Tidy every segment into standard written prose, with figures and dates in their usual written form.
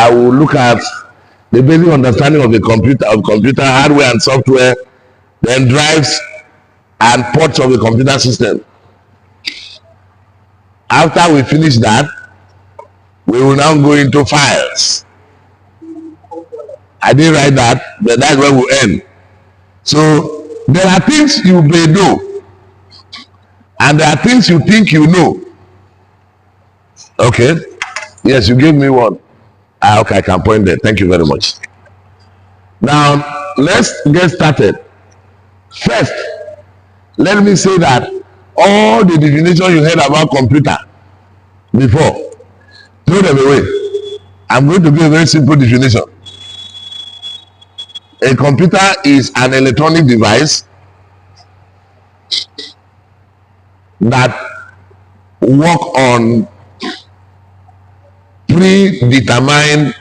I will look at the basic understanding of computer hardware and software, then drives and ports of the computer system. After we finish that, we will now go into files. I didn't write that, but that's where we end. So there are things you may know, and there are things you think you know. Okay. Yes, you gave me one. Okay, I can point there. Thank you very much. Now, let's get started. First, let me say that all the definition you heard about computer before, throw them away. I'm going to give a very simple definition. A computer is an electronic device that work on predetermined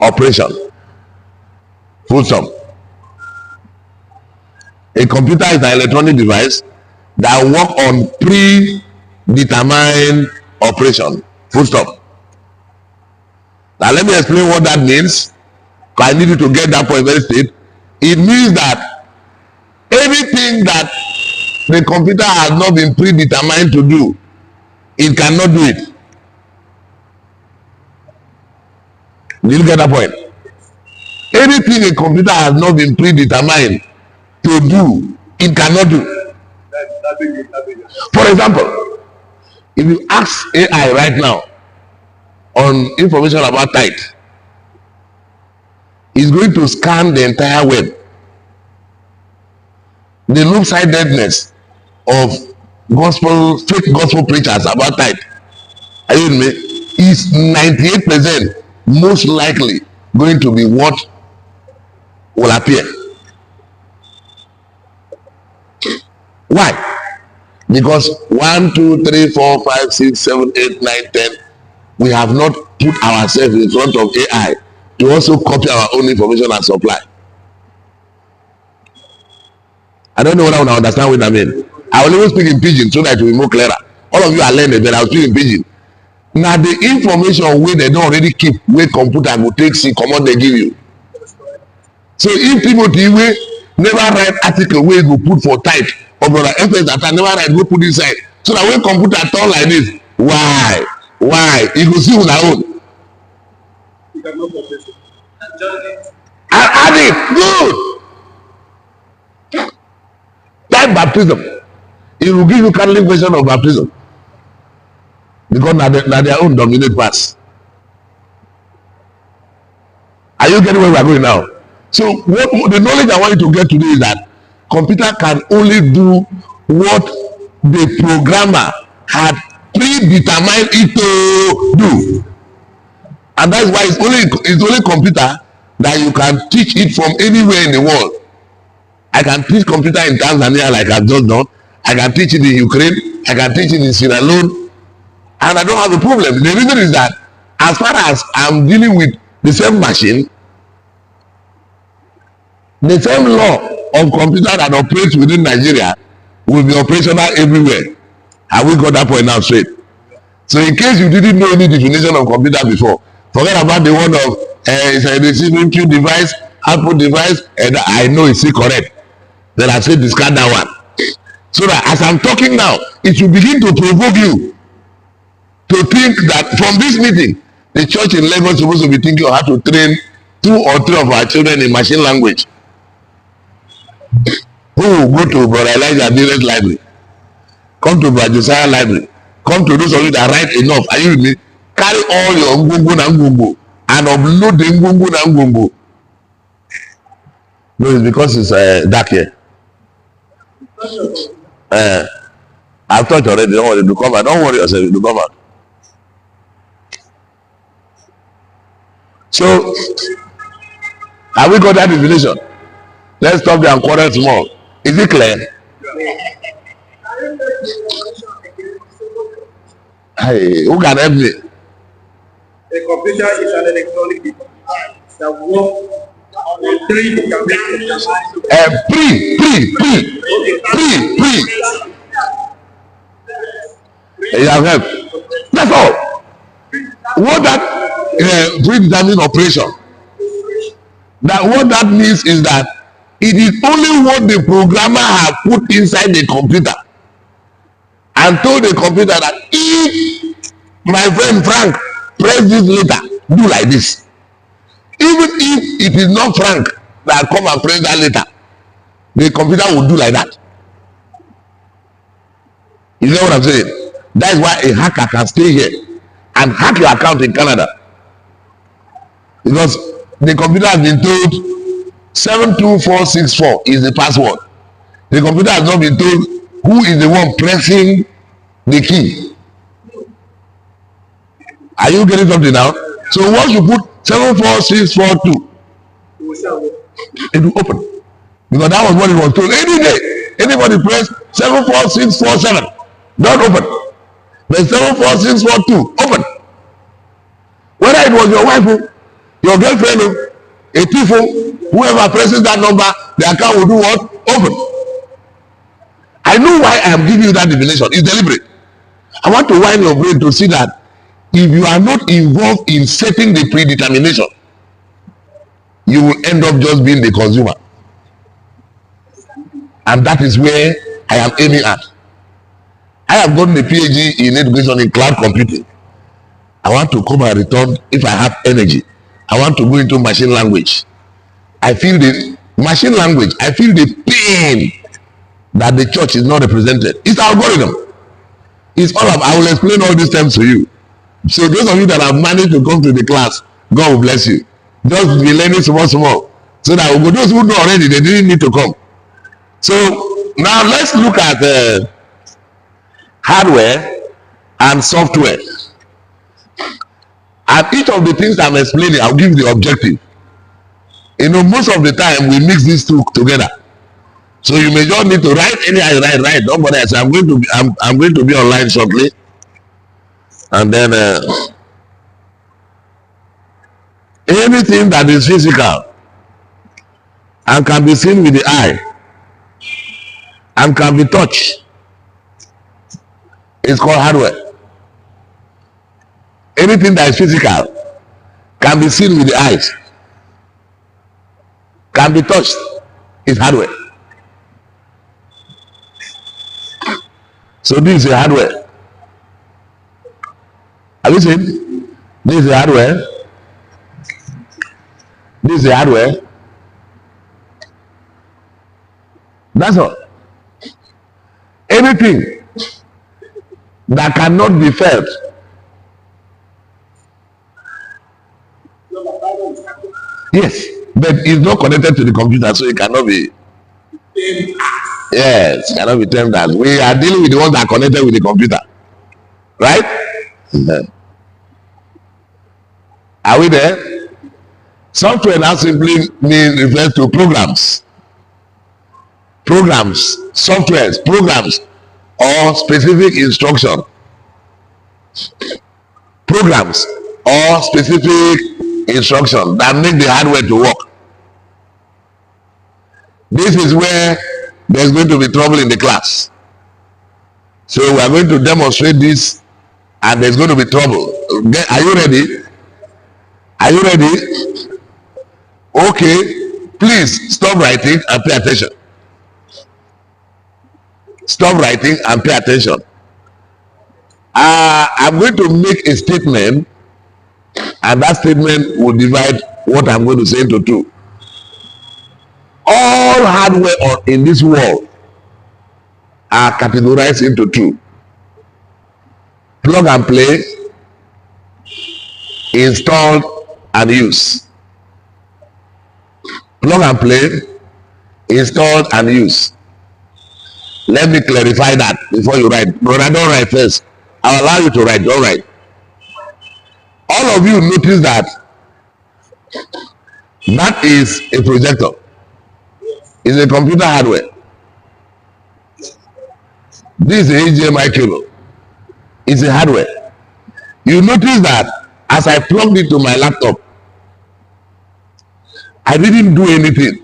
operation. Full stop. A computer is an electronic device that work on predetermined operation. Full stop. Now let me explain what that means. I need you to get that point very straight. It means that everything that the computer has not been predetermined to do, it cannot do it. Did you get that point? Anything a computer has not been predetermined to do, it cannot do. For example, if you ask AI right now on information about tithe, it's going to scan the entire web. The lopsidedness of fake gospel preachers about tithe, are you with me, is 98% most likely going to be what will appear. Why? Because 1, 2, 3, 4, 5, 6, 7, 8, 9, 10, we have not put ourselves in front of AI to also copy our own information and supply. I don't know what I want to understand what I mean. I will even speak in pidgin so that it will be more clearer. All of you are learning, but I will speak in pidgin. Now the information where they don't already keep, where computer will take see come on they give you. So if Timothy we never write article where you put for type or brother FS that I never write, go put inside. So that when computer turn like this, why? You go see on our own. And add it, good. Type baptism. It will give you Catholic version of baptism. Because now their own dominate pass. Are you getting where we are going now? So what the knowledge I want you to get today is that computer can only do what the programmer had predetermined it to do. And that's why it's only computer that you can teach it from anywhere in the world. I can teach computer in Tanzania like I've just done. I can teach it in Ukraine. I can teach it in Sierra Leone. And I don't have a problem. The reason is that as far as I'm dealing with the same machine, the same law of computer that operates within Nigeria will be operational everywhere. Have we got that point now straight? So in case you didn't know any definition of computer before, forget about the one of it's a receiving Q device, output device, and I know it's correct. Then I say discard that one. So that as I'm talking now, it will begin to provoke you to think that from this meeting, the church in Lagos is supposed to be thinking of how to train 2 or 3 of our children in machine language. Who will go to Brother Elijah Direct Library? Come to Brother Josiah Library. Come to those of you that write enough. Are you with me? Carry all your ngungu na ngungu and upload the ngungu na ngungu. No, it's because it's dark here. I've touched already. Don't worry, to come out. Don't worry yourself, to come out. So, have we got that definition? Let's stop there and quarrel small. Is it clear? Hey, who can help me? A computer is an electronic device that works on predetermined. You have helped. That's all. predetermined operation. That what that means is that it is only what the programmer has put inside the computer and told the computer that if my friend Frank press this letter, do like this. Even if it is not Frank that come and press that letter, the computer will do like that. You know what I'm saying? That is why a hacker can stay here and hack your account in Canada, because the computer has been told 72464 is the password. The computer has not been told who is the one pressing the key. Are you getting something now? So once you put 74642, it will open, because that was what it was told. Any day, anybody press 74647, don't open. But 74642, open. Whether it was your wife, your girlfriend, a thief, whoever presses that number, the account will do what? Open. I know why I am giving you that divination. It's deliberate. I want to wind your brain to see that if you are not involved in setting the predetermination, you will end up just being the consumer. And that is where I am aiming at. I have gotten a PhD in education in cloud computing. I want to come and return, if I have energy, I want to go into machine language. I feel the machine language, I feel the pain that the church is not represented. It's algorithm. It's all of, I will explain all these terms to you. So those of you that have managed to come to the class, God will bless you. Just be learning small, so that those who know already, they didn't need to come. So now let's look at hardware and software. And each of the things I'm explaining, I'll give you the objective. You know, most of the time we mix these two together. So you may just need to write write. Don't bother. So I'm going to be online shortly. And then anything that is physical and can be seen with the eye and can be touched is called hardware. Anything that is physical can be seen with the eyes, can be touched, is hardware. So this is a hardware. Have you seen? This is a hardware. This is a hardware. That's all. Anything that cannot be felt, yes, but it's not connected to the computer, so it cannot be. Yes, cannot be termed as. We are dealing with the ones that are connected with the computer, right? Are we there? Software now simply refers to programs, softwares, programs, or specific instruction. Programs or specific instruction that make the hardware to work. This is where there's going to be trouble in the class. So we are going to demonstrate this, and there's going to be trouble. Are you ready? Are you ready? Okay, please stop writing and pay attention. Stop writing and pay attention. I'm going to make a statement, and that statement will divide what I'm going to say into two. All hardware in this world are categorized into two: plug and play, installed and used. Plug and play, installed and used. Let me clarify that before you write. Brother, don't write first. I'll allow you to write. Don't write. All of you notice that that is a projector. It's a computer hardware. This is a HDMI cable. It's a hardware. You notice that as I plugged it to my laptop, I didn't do anything.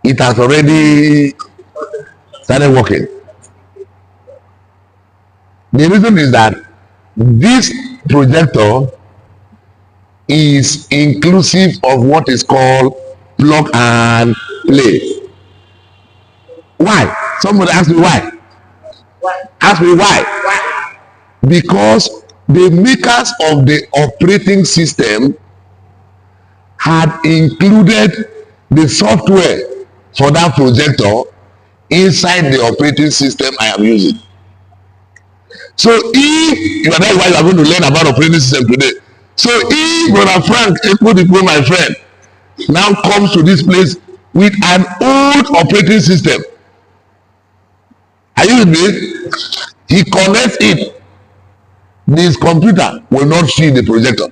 It has already started working. The reason is that this projector is inclusive of what is called plug and play. Why? Somebody ask me why. Ask me why. Because the makers of the operating system had included the software for that projector inside the operating system I am using. So if you are that's why you are going to learn about operating system today. So if Brother Frank Ekodipo, my friend, now comes to this place with an old operating system, are you with me? He connects it. His computer will not see the projector.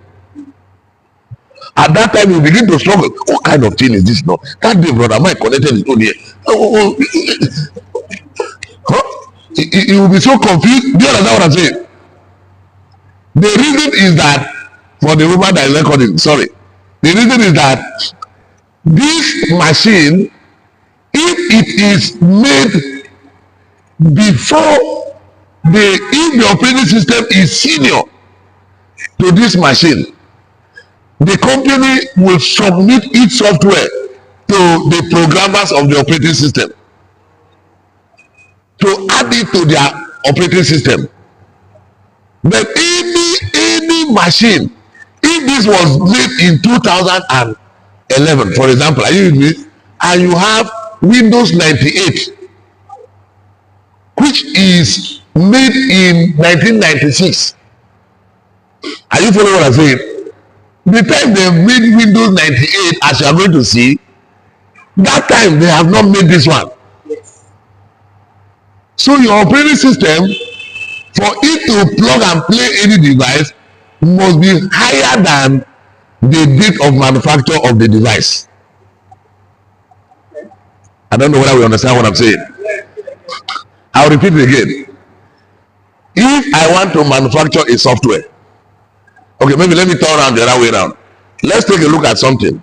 At that time, you begin to struggle. What kind of thing is this now? That day, Brother Mike connected his own here. Huh? He will be so confused. Do you understand what I'm saying? The reason is that, for the woman that is recording, sorry. The reason is that this machine, if it is made before if the operating system is senior to this machine, the company will submit its software to the programmers of the operating system to add it to their operating system. But any machine, if this was made in 2011, for example, are you with me? And you have Windows 98, which is made in 1996. Are you following what I'm saying? The time they made Windows 98, as you are going to see, that time they have not made this one. So your operating system, for it to plug and play any device, must be higher than the date of manufacture of the device. I don't know whether we understand what I'm saying. I'll repeat it again. If I want to manufacture a software, okay, maybe let me turn around the other way around. Let's take a look at something.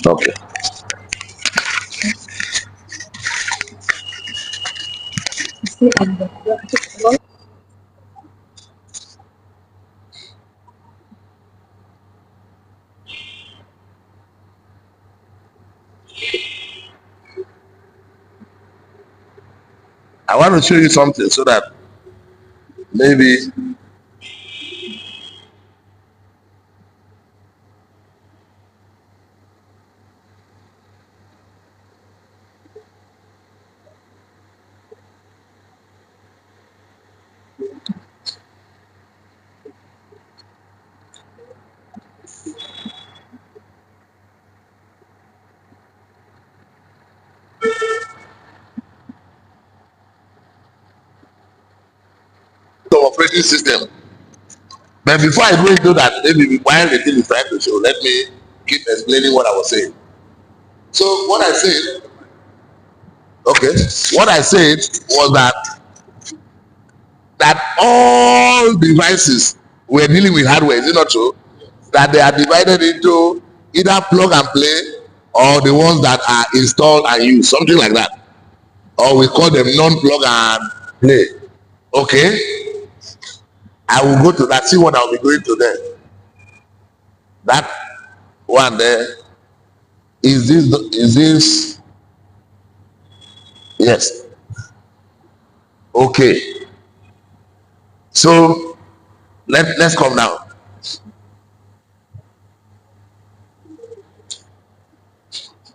Okay. I want to show you something so that maybe the operating system. But before I go into that, maybe while the thing is trying to show, let me keep explaining what I was saying. So what I said, okay, what I said was that all devices we're dealing with hardware, is it not true? That they are divided into either plug and play or the ones that are installed and used, something like that. Or we call them non-plug and play. Okay? I will go to that, see what I'll be going to there. That one there, is this, yes. Okay. So let's come now.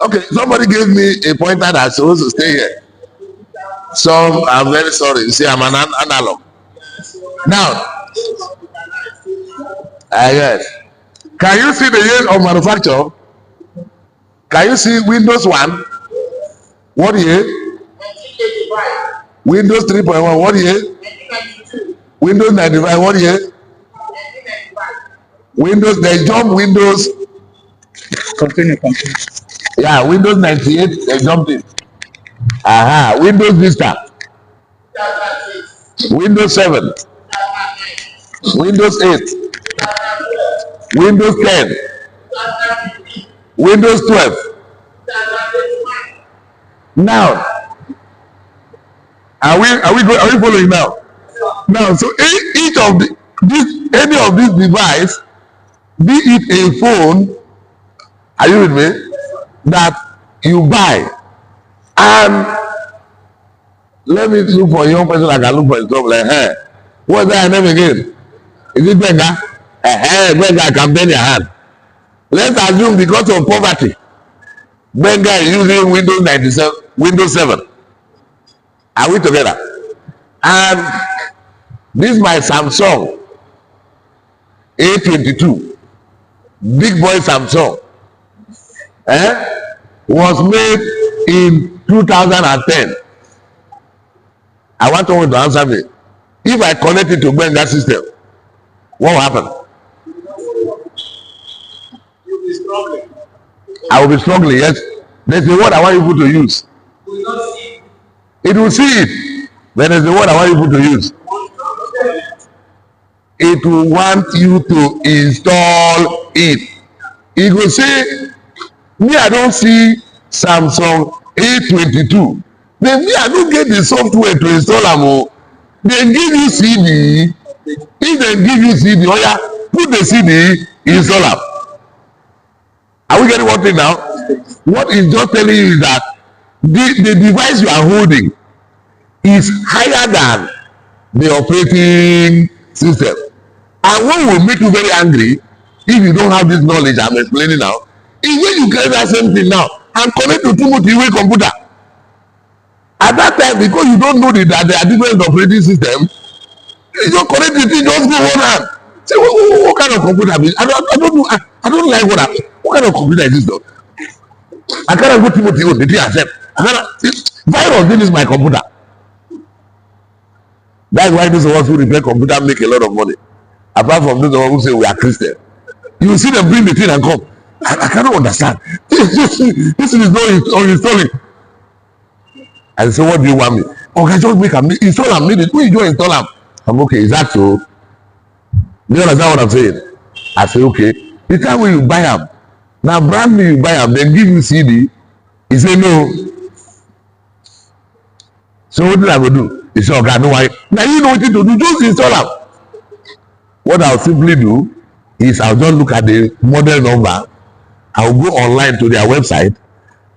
Okay, somebody gave me a pointer that's supposed to stay here. So I'm very sorry. You see, I'm an analog. Now, yes. Can you see the year of manufacture? Can you see Windows 1? What year? Windows 3.1, what year? Windows 95, what year? Windows, they jump Windows. Continue. Yeah, Windows 98, they jumped it. Aha, Windows Vista. Windows 7. Windows 8, Windows 10, Windows 12. Now, are we following now? Now, so each of any of these device, be it a phone, are you with me? That you buy, and let me look for a young person that can look for a job like her. What's that name again? Is it Benga? Benga can bend your hand. Let's assume because of poverty, Benga is using Windows 97, Windows 7. Are we together? And this is my Samsung A22, big boy Samsung, was made in 2010. I want someone to answer me. If I connect it to Benga system, what will happen? You'll be struggling. I will be struggling, yes. There's a word I want people to use. You will not see. It will see it. But there's a word I want people to use. It will want you to install it. It will say, me, I don't see Samsung A22. Then me, I don't get the software to install them. They give you CD. If they give you CD, oh yeah, put the CD, install them. Are we getting one thing now? What is just telling you is that the device you are holding is higher than the operating system. And what will make you very angry if you don't have this knowledge I'm explaining now is when you get that same thing now and connect to Timothy way computer. At that time, because you don't know that there are different operating systems, you just connect the thing, just go one hand. Say, what kind of computer is I don't know. I don't like what kind of computer is this though? I cannot go Timothy with the thing accept. I cannot virus, this is my computer. That's why those of us who repair computer make a lot of money. Apart from those of us who say we are Christian. You see them bring the thing and come. I cannot understand. This is not installing. I say, what do you want me? Okay, just make them install them. When you don't install them, I'm okay. Is that so? You understand what I'm saying? I say, okay. The time when you buy them, now brand new you buy them, then give you CD. He say no. So what did I go do? He say, okay, no why. Now you know what to do. Just install them. What I'll simply do is I'll just look at the model number. I'll go online to their website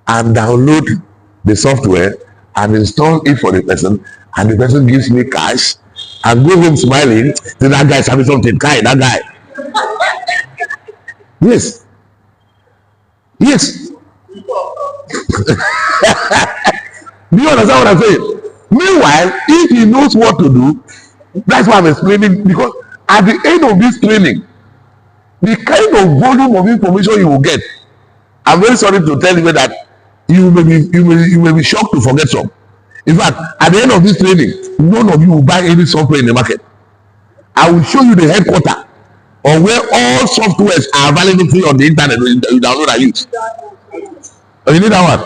and download the software and install it for the person, and the person gives me cash and go home smiling. Say, that guy is having something kind, that guy. Yes. Yes. Do you understand what I'm saying? Meanwhile, if he knows what to do, that's why I'm explaining, because at the end of this training, the kind of volume of information you will get, I'm very sorry to tell you that you may be shocked to forget some. In fact, at the end of this training, none of you will buy any software in the market. I will show you the headquarters or where all softwares are available free on the internet. You download and use. Oh, you need that one?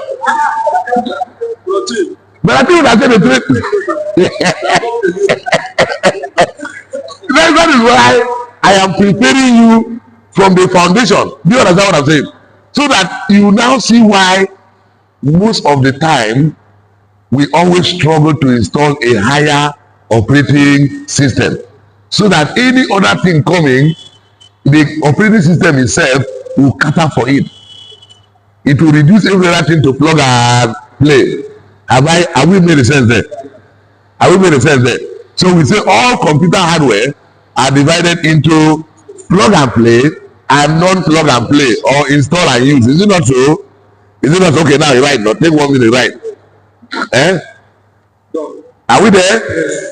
But I think that's the training. That is why I am preparing you from the foundation. Do you understand what I'm saying? So that you now see why most of the time we always struggle to install a higher operating system, so that any other thing coming, the operating system itself will cater for it. It will reduce every other thing to plug and play. Have we made sense there? Have we made sense there? So we say all computer hardware are divided into plug and play and non-plug and play, or install and use. Is it not so? Is it not okay? Now you write. Not take 1 minute, right? Eh? Are we there?